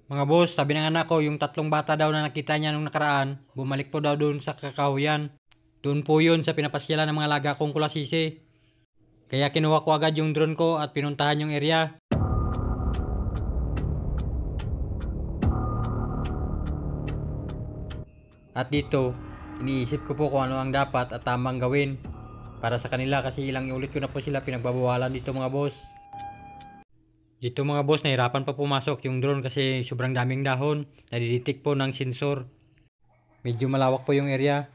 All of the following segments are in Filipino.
Mga boss, sabi ng anak ko, yung tatlong bata daw na nakita niya nung nakaraan, bumalik po daw doon sa kakahuyan. Doon po yun sa pinapasyalan ng mga laga kong kulasisi. Kaya kinuha ko agad yung drone ko at pinuntahan yung area. At dito, iniisip ko po kung ano ang dapat at tamang gawin para sa kanila kasi ilang ulit ko na po sila pinagbabawalan dito mga boss. Dito mga boss, nahirapan pa pumasok yung drone kasi sobrang daming dahon. Nadidetect po ng sensor. Medyo malawak po yung area.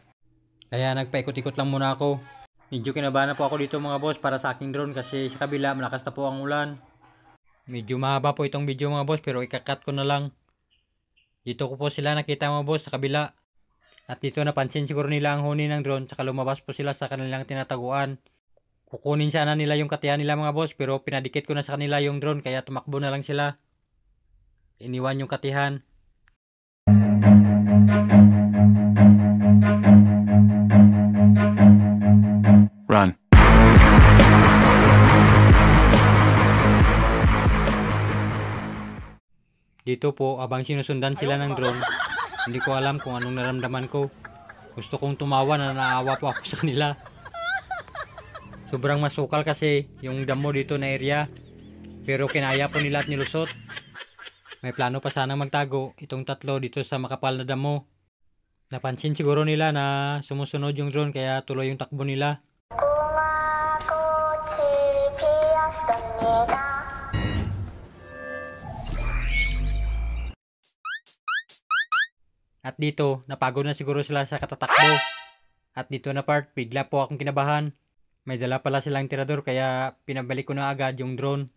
Kaya nagpaikot-ikot lang muna ako. Medyo kinabahan na po ako dito mga boss para sa aking drone kasi sa kabila malakas na po ang ulan. Medyo mahaba po itong video mga boss pero ikakat ko na lang. Dito ko po sila nakita mga boss sa kabila. At dito napansin siguro nila ang huni ng drone saka lumabas po sila sa kanilang tinataguan. Kukunin sana nila yung katihan nila mga boss pero pinadikit ko na sa kanila yung drone kaya tumakbo na lang sila. Iniwan yung katihan. Run. Dito po abang sinusundan sila ng drone, hindi ko alam kung anong naramdaman ko. Gusto kong tumawa na naawa po ako sa kanila. Sobrang masukal kasi yung damo dito na area. Pero kinaya po nila at nilusot. May plano pa sanang magtago itong tatlo dito sa makapal na damo. Napansin siguro nila na sumusunod yung drone kaya tuloy yung takbo nila. At dito, napagod na siguro sila sa katatakbo. At dito na part, bigla po akong kinabahan. May dala pala silang tirador kaya pinabalik ko na agad yung drone.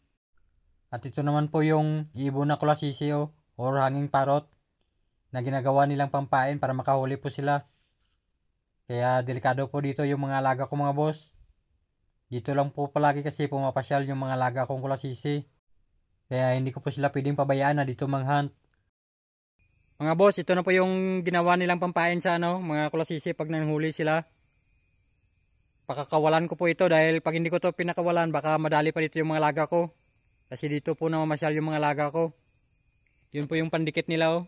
At ito naman po yung ibon na kulasisio or hanging parrot na ginagawa nilang pampain para makahuli po sila. Kaya delikado po dito yung mga alaga ko mga boss. Dito lang po palagi kasi pumapasyal yung mga alaga kong kulasisi. Kaya hindi ko po sila pwedeng pabayaan na dito manghunt. Mga boss, ito na po yung ginawa nilang pampain sa mga kulasisi pag nanghuli sila. Pakakawalan ko po ito dahil pag hindi ko to pinakawalan baka madali pa dito yung mga laga ko. Kasi dito po na mamasyal yung mga laga ko. Yun po yung pandikit nila oh.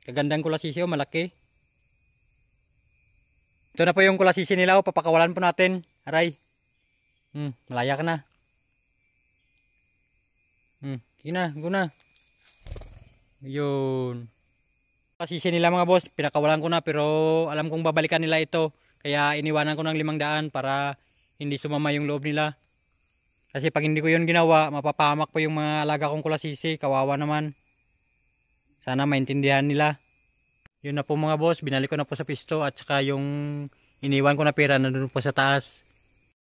Kagandang kulasisi oh, malaki. Ito na po yung kulasisi nila oh, papakawalan po natin. Aray. Malaya ka na. Sige na, guna. Yun. Kulasisi nila mga boss, pinakawalan ko na pero alam kong babalikan nila ito. Kaya iniwanan ko ng 500 para hindi sumama yung loob nila. Kasi pag hindi ko yun ginawa, mapapahamak po yung mga alaga kong kulasisi. Kawawa naman. Sana maintindihan nila. Yun na po mga boss, binalik ko na po sa pisto at saka yung iniwan ko na pera nandun po sa taas.